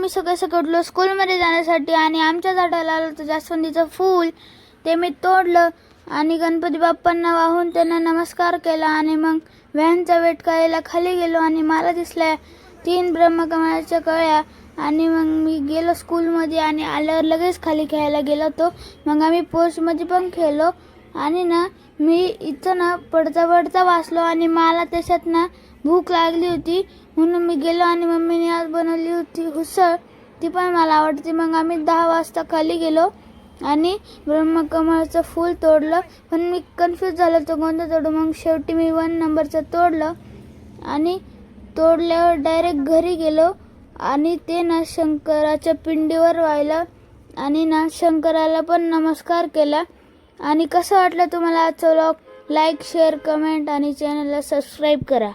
आम्ही सगळे उठलो स्कूलमध्ये जाण्यासाठी आणि आमच्या झाडाला आलं होतं जास्वंदीचं फूल. ते मी तोडलं आणि गणपती बाप्पांना वाहून त्यांना नमस्कार केला आणि मग व्हॅनचा वेट करायला खाली गेलो आणि मला दिसल्या 3 ब्रह्मकमळाच्या कळ्या आणि मग मी गेलो स्कूलमध्ये आणि आल्यावर लगेच खाली खेळायला गेलो होतो. मग आम्ही पोर्चमध्ये पण खेळलो आणि मी इथं पडता पडता वाचलो आणि मला त्याच्यात भूक लागली होती म्हणून मी गेलो आणि मम्मीने आज बनवली होती उसळ, ती पण मला आवडते. मग आम्ही 10 वाजता खाली गेलो आणि ब्रह्मकमळाचं फूल तोडलं, पण मी कन्फ्यूज झालो तो कोणतं तोडू. मग शेवटी मी 1 नंबरचं तोडलं आणि तोडल्यावर डायरेक्ट घरी गेलो आणि ते शंकराच्या पिंडीवर वाहिलं आणि शंकराला पण नमस्कार केला. आणि कसं वाटलं तुम्हाला आजचा व्लॉग? लाईक, शेअर, कमेंट आणि चॅनलला सबस्क्राईब करा.